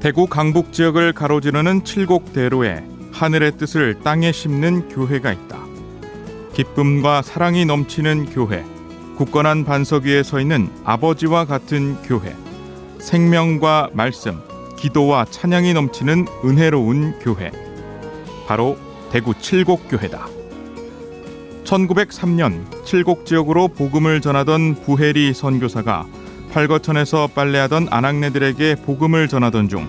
대구 강북 지역을 가로지르는 칠곡대로에 하늘의 뜻을 땅에 심는 교회가 있다. 기쁨과 사랑이 넘치는 교회, 굳건한 반석 위에 서 있는 아버지와 같은 교회, 생명과 말씀, 기도와 찬양이 넘치는 은혜로운 교회, 바로 대구 칠곡교회다. 1903년 칠곡 지역으로 복음을 전하던 부해리 선교사가 활거천에서 빨래하던 아낙네들에게 복음을 전하던 중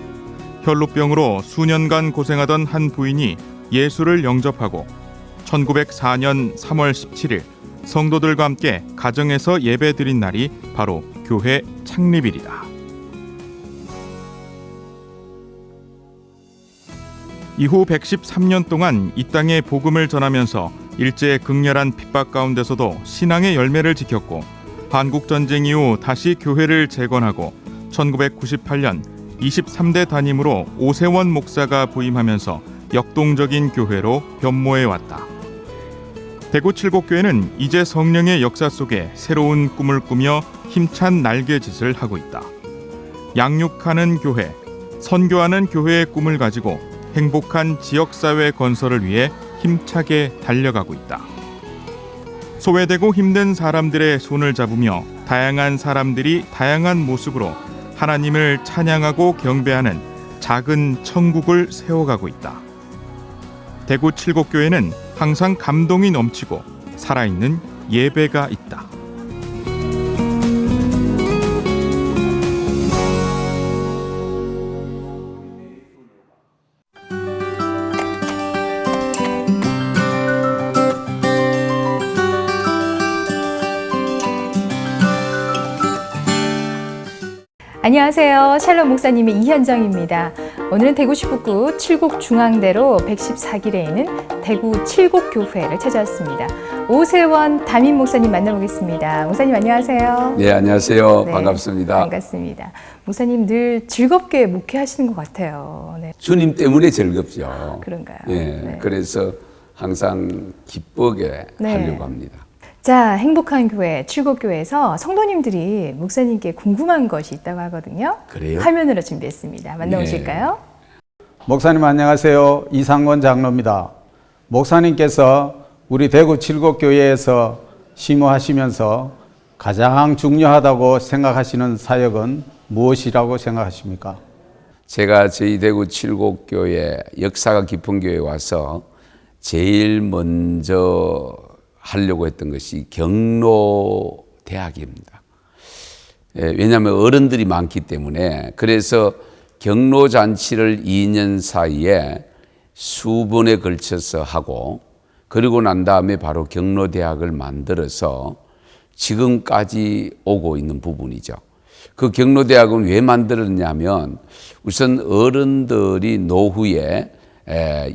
혈루병으로 수년간 고생하던 한 부인이 예수를 영접하고 1904년 3월 17일 성도들과 함께 가정에서 예배드린 날이 바로 교회 창립일이다. 이후 113년 동안 이 땅에 복음을 전하면서 일제의 극렬한 핍박 가운데서도 신앙의 열매를 지켰고, 한국전쟁 이후 다시 교회를 재건하고 1998년 23대 담임으로 오세원 목사가 부임하면서 역동적인 교회로 변모해왔다. 대구 칠곡교회는 이제 성령의 역사 속에 새로운 꿈을 꾸며 힘찬 날개짓을 하고 있다. 양육하는 교회, 선교하는 교회의 꿈을 가지고 행복한 지역사회 건설을 위해 힘차게 달려가고 있다. 소외되고 힘든 사람들의 손을 잡으며 다양한 사람들이 다양한 모습으로 하나님을 찬양하고 경배하는 작은 천국을 세워가고 있다. 대구 칠곡교회는 항상 감동이 넘치고 살아있는 예배가 있다. 안녕하세요. 샬롬 목사님의 이현정입니다. 오늘은 대구 시북구 칠곡중앙대로 114길에 있는 대구 칠곡교회를 찾아왔습니다. 오세원 담임 목사님 만나보겠습니다. 목사님 안녕하세요. 네, 안녕하세요. 네, 반갑습니다. 반갑습니다. 목사님 늘 즐겁게 목회하시는 것 같아요. 네. 주님 때문에 즐겁죠. 그런가요? 예, 네. 그래서 항상 기쁘게 네. 하려고 합니다. 자, 행복한 교회, 칠곡교회에서 성도님들이 목사님께 궁금한 것이 있다고 하거든요. 그래요? 화면으로 준비했습니다. 만나보실까요? 목사님 안녕하세요. 이상권 장로입니다. 목사님께서 우리 대구 칠곡교회에서 심호하시면서 가장 중요하다고 생각하시는 사역은 무엇이라고 생각하십니까? 제가 저희 대구 칠곡교회 역사가 깊은 교회에 와서 제일 먼저 하려고 했던 것이 경로대학입니다. 왜냐하면 어른들이 많기 때문에. 그래서 경로잔치를 2년 사이에 수번에 걸쳐서 하고, 그리고 난 다음에 바로 경로대학을 만들어서 지금까지 오고 있는 부분이죠. 그 경로대학은 왜 만들었냐면, 우선 어른들이 노후에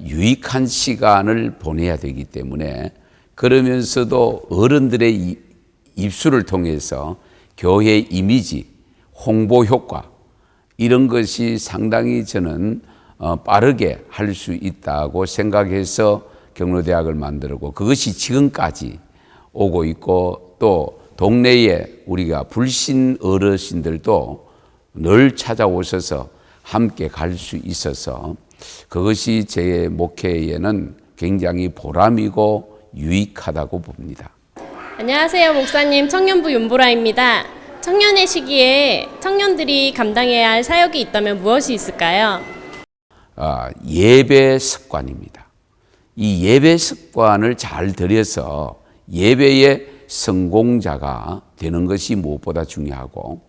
유익한 시간을 보내야 되기 때문에, 그러면서도 어른들의 입술을 통해서 교회 이미지, 홍보 효과, 이런 것이 상당히 저는 빠르게 할 수 있다고 생각해서 경로대학을 만들고, 그것이 지금까지 오고 있고, 또 동네에 우리가 불신 어르신들도 늘 찾아오셔서 함께 갈 수 있어서 그것이 제 목회에는 굉장히 보람이고 유익하다고 봅니다. 안녕하세요. 목사님, 청년부 윤보라입니다. 청년의 시기에 청년들이 감당해야 할 사역이 있다면 무엇이 있을까요? 예배 습관입니다. 이 예배 습관을 잘 들여서 예배의 성공자가 되는 것이 무엇보다 중요하고,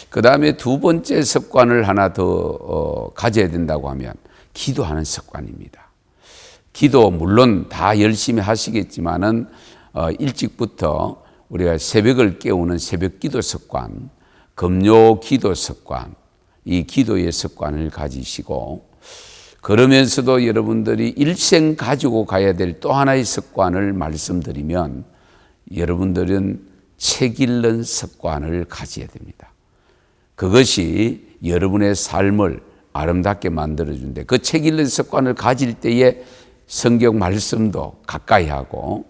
그 다음에 두 번째 습관을 하나 더 가져야 된다고 하면 기도하는 습관입니다. 기도 물론 다 열심히 하시겠지만은 일찍부터 우리가 새벽을 깨우는 새벽 기도 습관, 금요 기도 습관, 이 기도의 습관을 가지시고, 그러면서도 여러분들이 일생 가지고 가야 될 또 하나의 습관을 말씀드리면, 여러분들은 책 읽는 습관을 가져야 됩니다. 그것이 여러분의 삶을 아름답게 만들어주는데, 그 책 읽는 습관을 가질 때에 성경 말씀도 가까이 하고,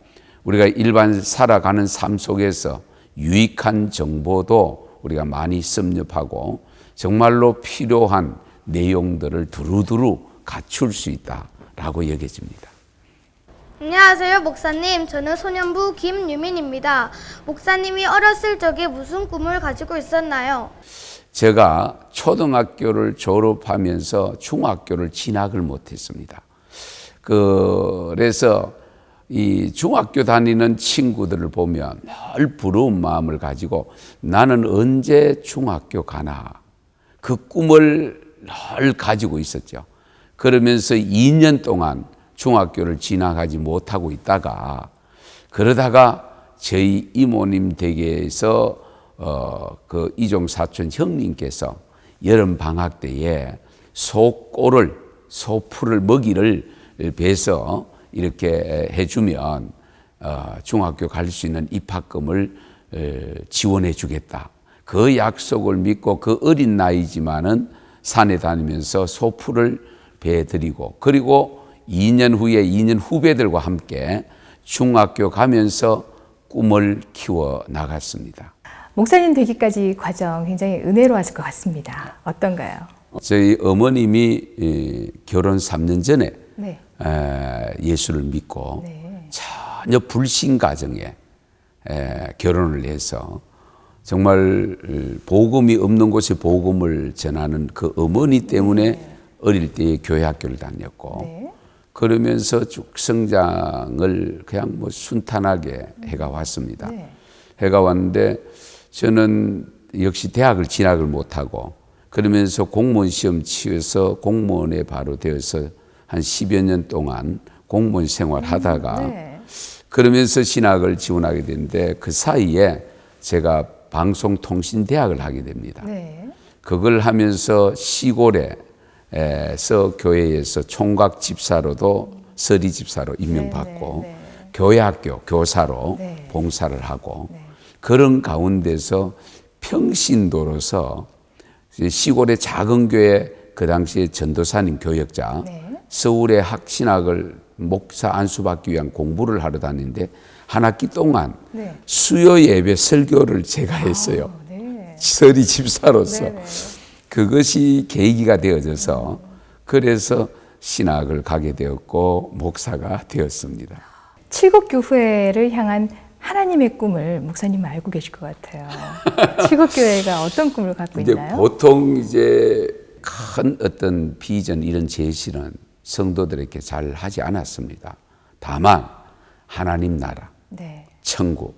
우리가 일반 살아가는 삶 속에서 유익한 정보도 우리가 많이 섭렵하고, 정말로 필요한 내용들을 두루두루 갖출 수 있다라고 여겨집니다. 안녕하세요, 목사님. 저는 소년부 김유민입니다. 목사님이 어렸을 적에 무슨 꿈을 가지고 있었나요? 제가 초등학교를 졸업하면서 중학교를 진학을 못했습니다. 그래서 이 중학교 다니는 친구들을 보면 늘 부러운 마음을 가지고 나는 언제 중학교 가나 그 꿈을 늘 가지고 있었죠. 그러면서 2년 동안 중학교를 진학하지 못하고 있다가 그러다가 저희 이모님 댁에서 그 이종 사촌 형님께서 여름 방학 때에 소풀을 먹이를 베서 이렇게 해주면 중학교 갈 수 있는 입학금을 지원해 주겠다. 그 약속을 믿고 그 어린 나이지만은 산에 다니면서 소풀을 베드리고 그리고 2년 후에 2년 후배들과 함께 중학교 가면서 꿈을 키워 나갔습니다. 목사님 되기까지 과정 굉장히 은혜로웠을 것 같습니다. 어떤가요? 저희 어머님이 결혼 3년 전에 네. 예수를 믿고 네. 전혀 불신 가정에 결혼을 해서 정말 복음이 없는 곳에 복음을 전하는 그 어머니 때문에 어릴 때 교회 학교를 다녔고 네. 그러면서 쭉 성장을 그냥 뭐 순탄하게 해가 왔습니다. 네. 해가 왔는데 저는 역시 대학을 진학을 못하고 그러면서 공무원 시험 치러서 공무원에 바로 되어서 한 10여 년 동안 공무원 생활하다가 네. 그러면서 진학을 지원하게 됐는데 그 사이에 제가 방송통신대학을 하게 됩니다. 네. 그걸 하면서 시골에서 교회에서 총각 집사로도 서리 집사로 임명받고 네, 네, 네. 교회학교 교사로 네. 봉사를 하고 네. 그런 가운데서 평신도로서 시골의 작은 교회 그 당시에 전도사님 교역자 네. 서울의 학신학을 목사 안수받기 위한 공부를 하러 다니는데 한 학기 동안 네. 수요 예배 설교를 제가 했어요. 네. 서리 집사로서. 네, 네. 그것이 계기가 되어져서 그래서 신학을 가게 되었고 목사가 되었습니다. 칠곡교회를 향한 하나님의 꿈을 목사님은 알고 계실 것 같아요. 칠곡교회가 어떤 꿈을 갖고 이제 있나요? 보통 이제 큰 어떤 비전 이런 제시는 성도들에게 잘 하지 않았습니다. 다만 하나님 나라, 네. 천국,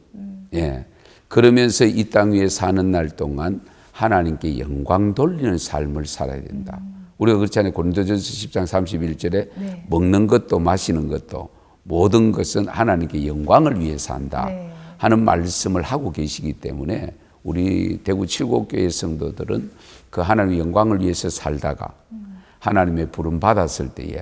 예. 그러면서 이 땅 위에 사는 날 동안 하나님께 영광 돌리는 삶을 살아야 된다. 우리가 그렇잖아요. 고린도전서 10장 31절에 네. 먹는 것도 마시는 것도 모든 것은 하나님께 영광을 위해서 한다 네. 하는 말씀을 하고 계시기 때문에 우리 대구 칠곡교회 성도들은 그 하나님의 영광을 위해서 살다가 하나님의 부름 받았을 때에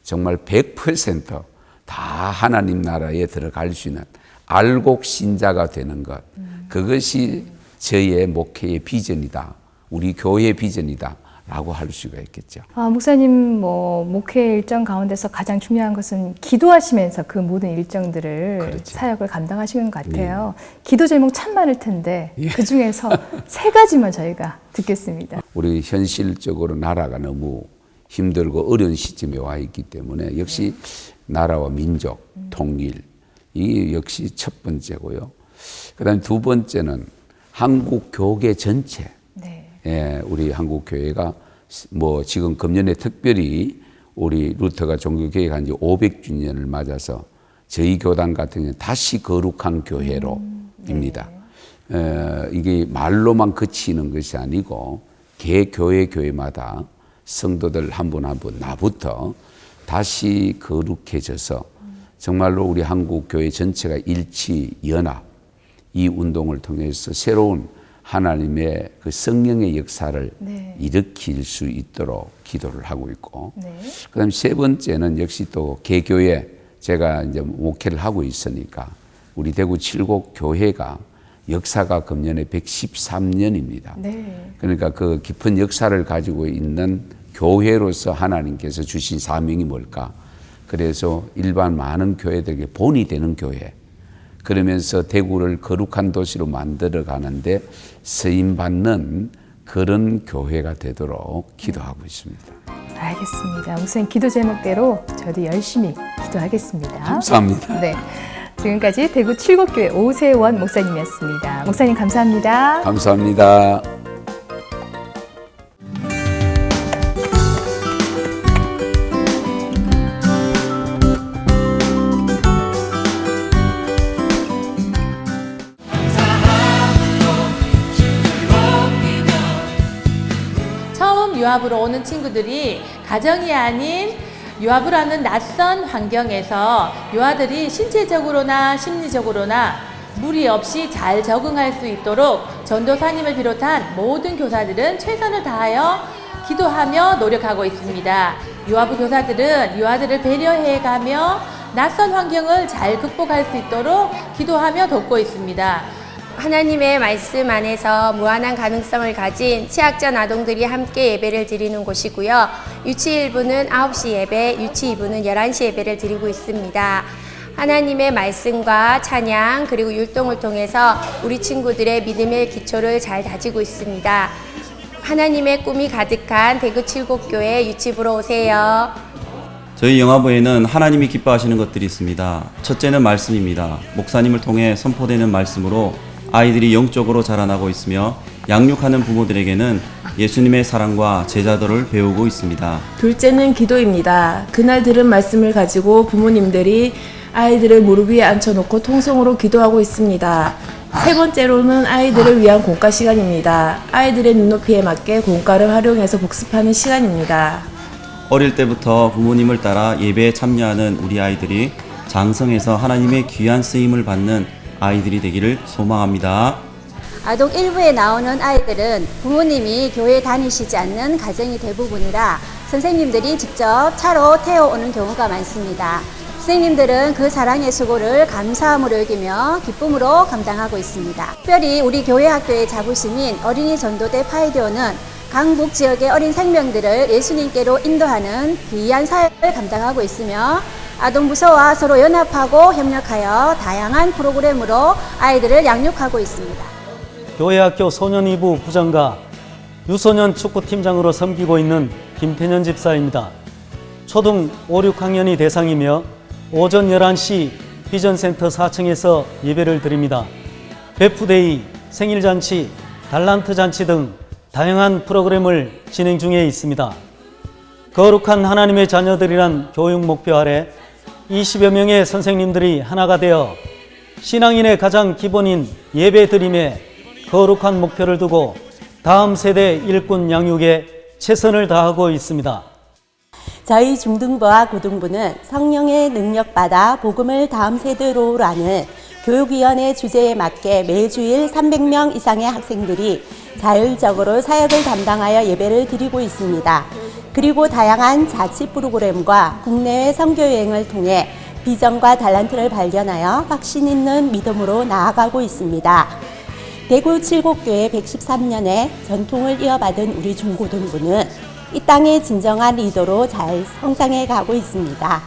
정말 100% 다 하나님 나라에 들어갈 수 있는 알곡 신자가 되는 것, 그것이 저희의 목회의 비전이다, 우리 교회의 비전이다 라고 할 수가 있겠죠. 목사님 목회 일정 가운데서 가장 중요한 것은 기도하시면서 그 모든 일정들을 그렇죠. 사역을 감당하시는 것 같아요. 기도 제목 참 많을 텐데 그 중에서 세 가지만 저희가 듣겠습니다. 우리 현실적으로 나라가 너무 힘들고 어려운 시점에 와 있기 때문에 역시 나라와 민족 통일, 이 역시 첫 번째고요. 그다음에 두 번째는 한국 교계 전체. 네. 예, 우리 한국 교회가 뭐 지금 금년에 특별히 우리 루터가 종교 개혁한 지 500주년을 맞아서 저희 교단 같은 경우는 다시 거룩한 교회로입니다. 이게 말로만 그치는 것이 아니고 개 교회마다 성도들 한 분 한 분 나부터 다시 거룩해져서 정말로 우리 한국 교회 전체가 일치 연합 이 운동을 통해서 새로운 하나님의 그 성령의 역사를 네. 일으킬 수 있도록 기도를 하고 있고, 네. 그다음 세 번째는 역시 또 개교회, 제가 이제 목회를 하고 있으니까 우리 대구 칠곡 교회가 역사가 금년에 113년입니다. 네. 그러니까 그 깊은 역사를 가지고 있는 교회로서 하나님께서 주신 사명이 뭘까? 그래서 일반 많은 교회들에게 본이 되는 교회, 그러면서 대구를 거룩한 도시로 만들어 가는데 쓰임 받는 그런 교회가 되도록 기도하고 있습니다. 알겠습니다. 목사님 기도 제목대로 저도 열심히 기도하겠습니다. 감사합니다. 네. 지금까지 대구 칠곡교회 오세원 목사님이었습니다. 목사님 감사합니다. 감사합니다. 처음 유학으로 오는 친구들이 가정이 아닌 유학을 하는 낯선 환경에서 유아들이 신체적으로나 심리적으로나 무리 없이 잘 적응할 수 있도록 전도사님을 비롯한 모든 교사들은 최선을 다하여 기도하며 노력하고 있습니다. 유아부 교사들은 유아들을 배려해가며 낯선 환경을 잘 극복할 수 있도록 기도하며 돕고 있습니다. 하나님의 말씀 안에서 무한한 가능성을 가진 취약전 아동들이 함께 예배를 드리는 곳이고요. 유치 1부는 9시 예배, 유치 2부는 11시 예배를 드리고 있습니다. 하나님의 말씀과 찬양 그리고 율동을 통해서 우리 친구들의 믿음의 기초를 잘 다지고 있습니다. 하나님의 꿈이 가득한 대구 칠곡교회 유치부로 오세요. 저희 영화부에는 하나님이 기뻐하시는 것들이 있습니다. 첫째는 말씀입니다. 목사님을 통해 선포되는 말씀으로 아이들이 영적으로 자라나고 있으며 양육하는 부모들에게는 예수님의 사랑과 제자도를 배우고 있습니다. 둘째는 기도입니다. 그날 들은 말씀을 가지고 부모님들이 아이들을 무릎 위에 앉혀놓고 통성으로 기도하고 있습니다. 세 번째로는 아이들을 위한 공과 시간입니다. 아이들의 눈높이에 맞게 공과를 활용해서 복습하는 시간입니다. 어릴 때부터 부모님을 따라 예배에 참여하는 우리 아이들이 장성해서 하나님의 귀한 쓰임을 받는 아이들이 되기를 소망합니다. 아동 1부에 나오는 아이들은 부모님이 교회에 다니시지 않는 가정이 대부분이라 선생님들이 직접 차로 태워오는 경우가 많습니다. 선생님들은 그 사랑의 수고를 감사함으로 여기며 기쁨으로 감당하고 있습니다. 특별히 우리 교회 학교의 자부심인 어린이 전도대 파이디오는 강북 지역의 어린 생명들을 예수님께로 인도하는 귀한 사역을 감당하고 있으며 아동부서와 서로 연합하고 협력하여 다양한 프로그램으로 아이들을 양육하고 있습니다. 교회학교 소년이부 부장과 유소년 축구팀장으로 섬기고 있는 김태년 집사입니다. 초등 5, 6학년이 대상이며 오전 11시 비전센터 4층에서 예배를 드립니다. 베프데이, 생일잔치, 달란트잔치 등 다양한 프로그램을 진행 중에 있습니다. 거룩한 하나님의 자녀들이란 교육 목표 아래 20여 명의 선생님들이 하나가 되어 신앙인의 가장 기본인 예배드림에 거룩한 목표를 두고 다음 세대 일꾼 양육에 최선을 다하고 있습니다. 저희 중등부와 고등부는 성령의 능력받아 복음을 다음 세대로라는 교육위원회 주제에 맞게 매주일 300명 이상의 학생들이 자율적으로 사역을 담당하여 예배를 드리고 있습니다. 그리고 다양한 자치 프로그램과 국내외 선교여행을 통해 비전과 달란트를 발견하여 확신 있는 믿음으로 나아가고 있습니다. 대구 칠곡교회 113년의 전통을 이어받은 우리 중고등부는 이 땅의 진정한 리더로 잘 성장해 가고 있습니다.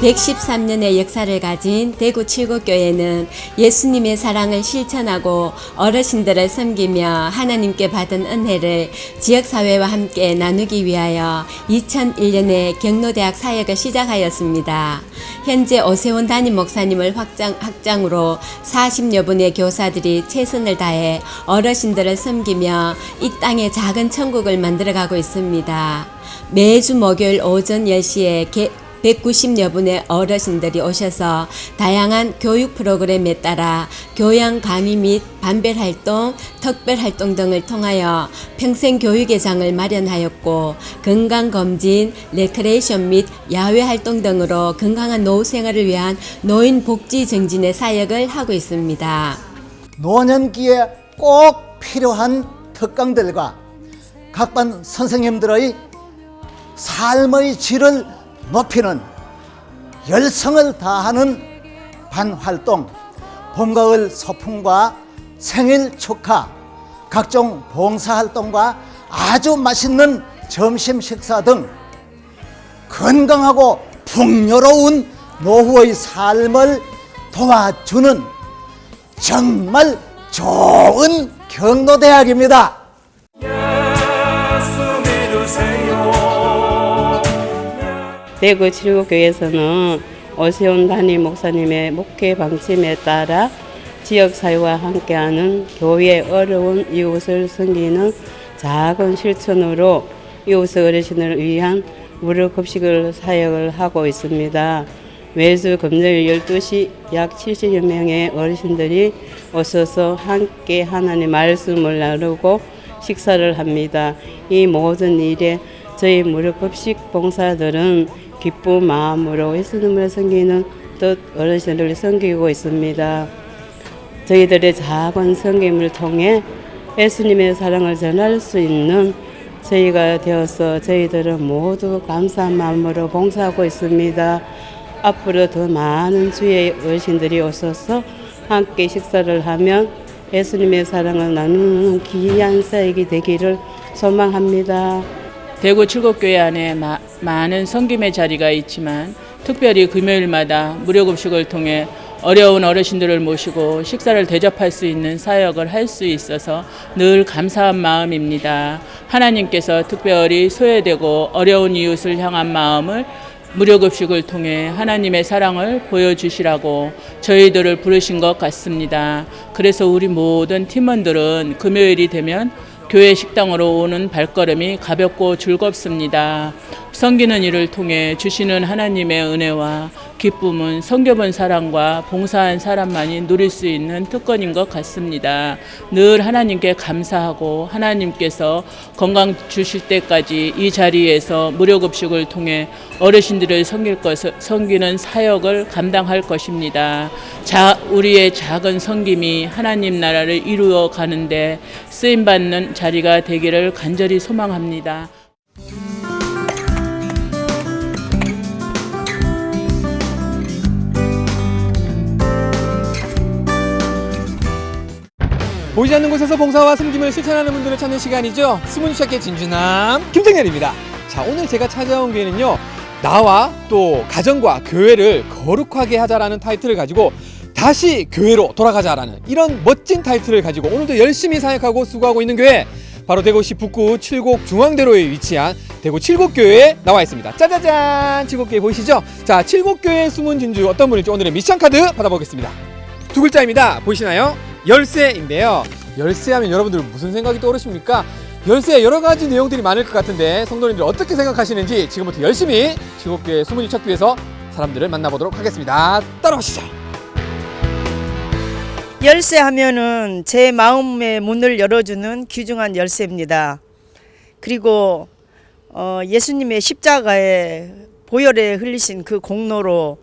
113년의 역사를 가진 대구 칠곡교회는 예수님의 사랑을 실천하고 어르신들을 섬기며 하나님께 받은 은혜를 지역사회와 함께 나누기 위하여 2001년에 경로대학 사역을 시작하였습니다. 현재 오세원 담임 목사님을 학장으로 40여 분의 교사들이 최선을 다해 어르신들을 섬기며 이 땅에 작은 천국을 만들어가고 있습니다. 매주 목요일 오전 10시에 190여 분의 어르신들이 오셔서 다양한 교육 프로그램에 따라 교양 강의 및 반별활동, 특별활동 등을 통하여 평생교육의장을 마련하였고 건강검진, 레크레이션 및 야외활동 등으로 건강한 노후생활을 위한 노인복지 증진의 사역을 하고 있습니다. 노년기에 꼭 필요한 특강들과 각반 선생님들의 삶의 질을 높이는 열성을 다하는 반활동, 봄가을 소풍과 생일 축하, 각종 봉사활동과 아주 맛있는 점심 식사 등 건강하고 풍요로운 노후의 삶을 도와주는 정말 좋은 경로대학입니다. 대구 칠곡교회에서는 오세훈 담임 목사님의 목회 방침에 따라 지역 사회와 함께하는 교회의 어려운 이웃을 섬기는 작은 실천으로 이웃 어르신을 위한 무료 급식을 사역을 하고 있습니다. 매주 금요일 12시 약 70여 명의 어르신들이 오셔서 함께 하나님의 말씀을 나누고 식사를 합니다. 이 모든 일에 저희 무료 급식 봉사들은 기쁜 마음으로 예수님을 섬기는 뜻 어르신을 섬기고 있습니다. 저희들의 작은 섬김을 통해 예수님의 사랑을 전할 수 있는 저희가 되어서 저희들은 모두 감사한 마음으로 봉사하고 있습니다. 앞으로 더 많은 주의 어르신들이 오셔서 함께 식사를 하면 예수님의 사랑을 나누는 귀한 사역이 되기를 소망합니다. 대구 칠곡교회 안에 많은 섬김의 자리가 있지만 특별히 금요일마다 무료급식을 통해 어려운 어르신들을 모시고 식사를 대접할 수 있는 사역을 할 수 있어서 늘 감사한 마음입니다. 하나님께서 특별히 소외되고 어려운 이웃을 향한 마음을 무료급식을 통해 하나님의 사랑을 보여주시라고 저희들을 부르신 것 같습니다. 그래서 우리 모든 팀원들은 금요일이 되면 교회 식당으로 오는 발걸음이 가볍고 즐겁습니다. 섬기는 일을 통해 주시는 하나님의 은혜와 기쁨은 섬겨본 사람과 봉사한 사람만이 누릴 수 있는 특권인 것 같습니다. 늘 하나님께 감사하고 하나님께서 건강 주실 때까지 이 자리에서 무료급식을 통해 어르신들을 섬기는 사역을 감당할 것입니다. 우리의 작은 섬김이 하나님 나라를 이루어 가는데 쓰임받는 자리가 되기를 간절히 소망합니다. 보이지 않는 곳에서 봉사와 섬김을 실천하는 분들을 찾는 시간이죠. 수문시작의 진주남 김정렬입니다. 자, 오늘 제가 찾아온 교회는요, 나와 또 가정과 교회를 거룩하게 하자라는 타이틀을 가지고 다시 교회로 돌아가자라는 이런 멋진 타이틀을 가지고 오늘도 열심히 사역하고 수고하고 있는 교회, 바로 대구시 북구 칠곡 중앙대로에 위치한 대구 칠곡교회에 나와 있습니다. 짜자잔! 칠곡교회 보이시죠? 자, 칠곡교회 숨은 진주 어떤 분일지 오늘의 미션 카드 받아보겠습니다. 두 글자입니다. 보이시나요? 열쇠인데요. 열쇠하면 여러분들 무슨 생각이 떠오르십니까? 열쇠에 여러 가지 내용들이 많을 것 같은데 성도님들 어떻게 생각하시는지 지금부터 열심히 칠곡교회 수문이 찾기 위해서 사람들을 만나보도록 하겠습니다. 따라오시죠. 열쇠 하면은 제 마음의 문을 열어주는 귀중한 열쇠입니다. 그리고 예수님의 십자가에 보혈에 흘리신 그 공로로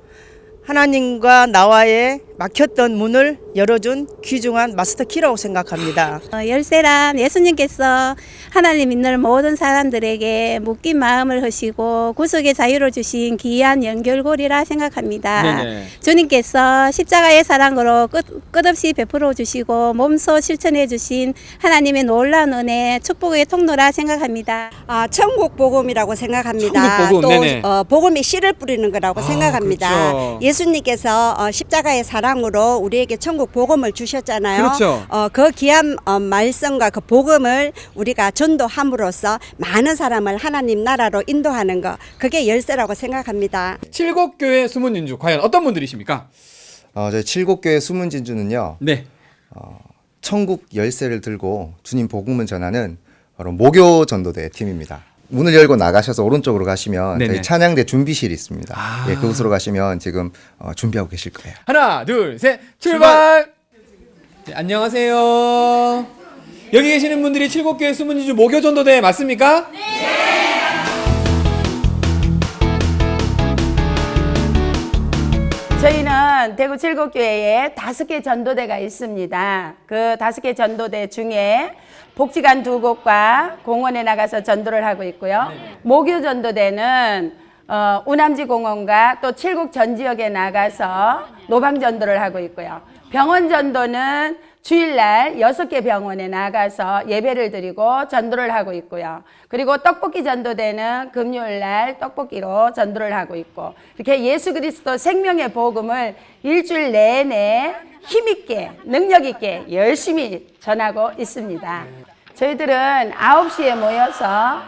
하나님과 나와의 막혔던 문을 열어준 귀중한 마스터키라고 생각합니다. 열쇠란 예수님께서 하나님 믿는 모든 사람들에게 묶인 마음을 하시고 구속의 자유를 주신 귀한 연결고리라 생각합니다. 네네. 주님께서 십자가의 사랑으로 끝없이 베풀어 주시고 몸소 실천해 주신 하나님의 놀라운 은혜, 축복의 통로라 생각합니다. 천국 복음이라고 생각합니다. 천국 복음, 또 네네. 복음이 씨를 뿌리는 거라고 생각합니다. 그렇죠. 예수님께서 십자가의 사랑으로 우리에게 천국 복음을 주셨잖아요. 그렇죠. 그 귀한 말씀과 그 복음을 우리가 전도함으로써 많은 사람을 하나님 나라로 인도하는 것, 그게 열쇠라고 생각합니다. 칠곡교회 수문진주 과연 어떤 분들이십니까? 저희 칠곡교회 수문진주는요. 네. 천국 열쇠를 들고 주님 복음을 전하는 바로 모교 전도대 팀입니다. 문을 열고 나가셔서 오른쪽으로 가시면 네네. 저희 찬양대 준비실이 있습니다. 예, 그곳으로 가시면 지금 준비하고 계실 거예요. 하나, 둘, 셋, 출발! 네, 안녕하세요. 여기 계시는 분들이 칠곡교회 수문진주 모교 전도대 맞습니까? 네! 저희는 대구 칠곡교회에 5개 전도대가 있습니다. 그 5개 전도대 중에 복지관 2곳과 공원에 나가서 전도를 하고 있고요. 모교 전도대는 우남지 공원과 또 칠곡 전 지역에 나가서 노방 전도를 하고 있고요. 병원 전도는 주일날 6개 병원에 나가서 예배를 드리고 전도를 하고 있고요. 그리고 떡볶이 전도대는 금요일날 떡볶이로 전도를 하고 있고, 이렇게 예수 그리스도 생명의 복음을 일주일 내내 힘있게 능력있게 열심히 전하고 있습니다. 저희들은 9시에 모여서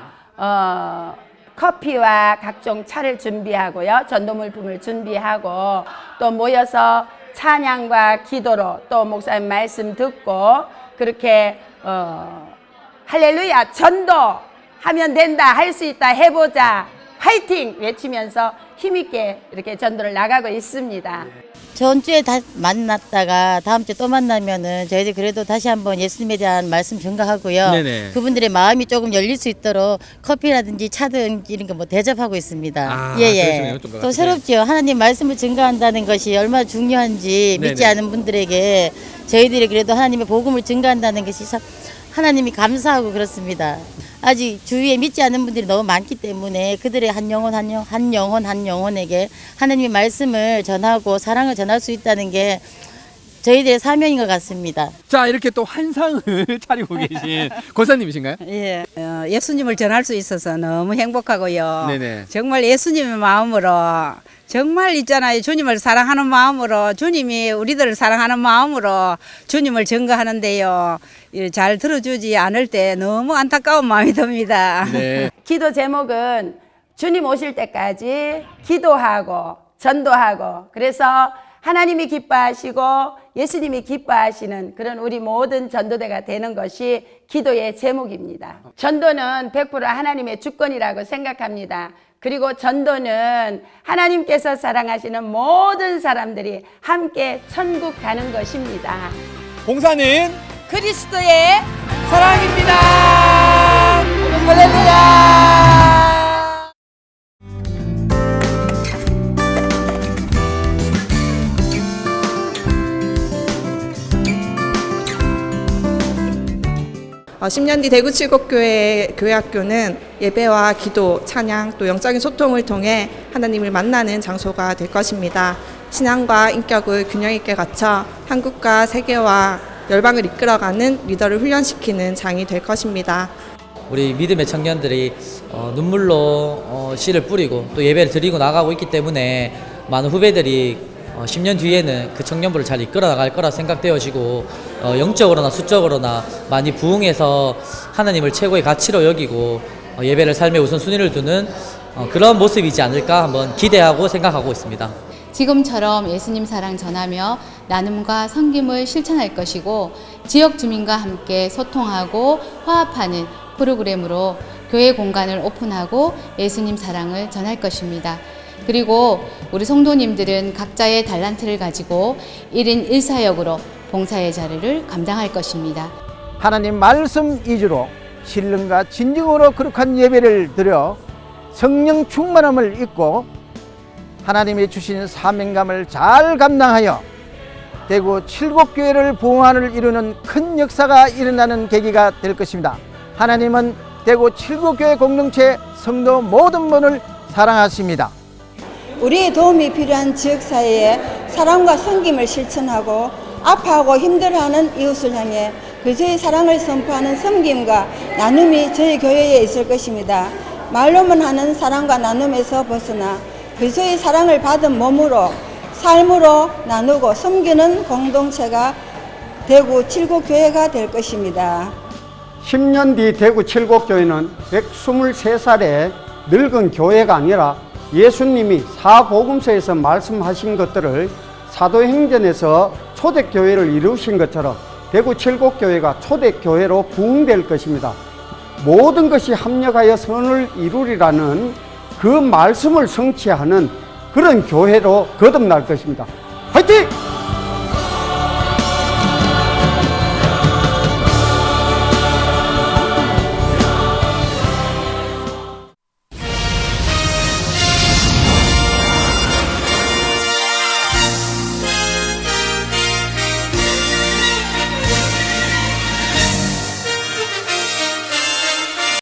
커피와 각종 차를 준비하고요. 전도물품을 준비하고 또 모여서 찬양과 기도로 또 목사님 말씀 듣고 그렇게 할렐루야 전도하면 된다, 할 수 있다, 해보자, 화이팅 외치면서 힘있게 이렇게 전도를 나가고 있습니다. 전주에 만났다가 다음 주에 또 만나면은 저희들 그래도 다시 한번 예수님에 대한 말씀 증거하고요. 네네. 그분들의 마음이 조금 열릴 수 있도록 커피라든지 차든지 이런 거 뭐 대접하고 있습니다. 그러시네요. 좀 또 새롭죠. 하나님 말씀을 증거한다는 것이 얼마나 중요한지 믿지 네네. 않은 분들에게 저희들이 그래도 하나님의 복음을 증거한다는 것이 참 하나님이 감사하고 그렇습니다. 아직 주위에 믿지 않는 분들이 너무 많기 때문에 그들의 한 영혼에게 하나님의 말씀을 전하고 사랑을 전할 수 있다는 게 저희들의 사명인 것 같습니다. 자, 이렇게 또 환상을 차리고 계신 권사님이신가요? 예, 예수님을 전할 수 있어서 너무 행복하고요. 네네. 정말 예수님의 마음으로 정말 있잖아요. 주님을 사랑하는 마음으로, 주님이 우리들을 사랑하는 마음으로 주님을 증거하는데요. 잘 들어주지 않을 때 너무 안타까운 마음이 듭니다. 네. 기도 제목은 주님 오실 때까지 기도하고 전도하고, 그래서 하나님이 기뻐하시고 예수님이 기뻐하시는 그런 우리 모든 전도대가 되는 것이 기도의 제목입니다. 전도는 100% 하나님의 주권이라고 생각합니다. 그리고 전도는 하나님께서 사랑하시는 모든 사람들이 함께 천국 가는 것입니다. 봉사는 그리스도의 사랑입니다. 할렐루야. 어, 10년 뒤 대구 칠곡교회 교회학교는 예배와 기도, 찬양, 또 영적인 소통을 통해 하나님을 만나는 장소가 될 것입니다. 신앙과 인격을 균형 있게 갖춰 한국과 세계와 열방을 이끌어가는 리더를 훈련시키는 장이 될 것입니다. 우리 믿음의 청년들이 눈물로 씨를 뿌리고 또 예배를 드리고 나가고 있기 때문에 많은 후배들이 10년 뒤에는 그 청년부를 잘 이끌어 나갈 거라 생각되어지고 영적으로나 수적으로나 많이 부흥해서 하나님을 최고의 가치로 여기고 예배를 삶의 우선순위를 두는 그런 모습이지 않을까 한번 기대하고 생각하고 있습니다. 지금처럼 예수님 사랑 전하며 나눔과 섬김을 실천할 것이고 지역 주민과 함께 소통하고 화합하는 프로그램으로 교회 공간을 오픈하고 예수님 사랑을 전할 것입니다. 그리고 우리 성도님들은 각자의 달란트를 가지고 1인 1사역으로 봉사의 자리를 감당할 것입니다. 하나님 말씀 위주로 신령과 진정으로 거룩한 예배를 드려 성령 충만함을 입고 하나님이 주신 사명감을 잘 감당하여 대구 칠곡교회를 부흥화를 이루는 큰 역사가 일어나는 계기가 될 것입니다. 하나님은 대구 칠곡교회 공동체 성도 모든 분을 사랑하십니다. 우리의 도움이 필요한 지역사회에 사랑과 섬김을 실천하고 아파하고 힘들어하는 이웃을 향해 그리스도의 사랑을 선포하는 섬김과 나눔이 저희 교회에 있을 것입니다. 말로만 하는 사랑과 나눔에서 벗어나 그리스도의 사랑을 받은 몸으로 삶으로 나누고 섬기는 공동체가 대구 칠곡교회가 될 것입니다. 10년 뒤 대구 칠곡교회는 123살의 늙은 교회가 아니라 예수님이 사복음서에서 말씀하신 것들을 사도행전에서 초대교회를 이루신 것처럼 대구 칠곡교회가 초대교회로 부흥될 것입니다. 모든 것이 합력하여 선을 이루리라는 그 말씀을 성취하는 그런 교회로 거듭날 것입니다. 화이팅!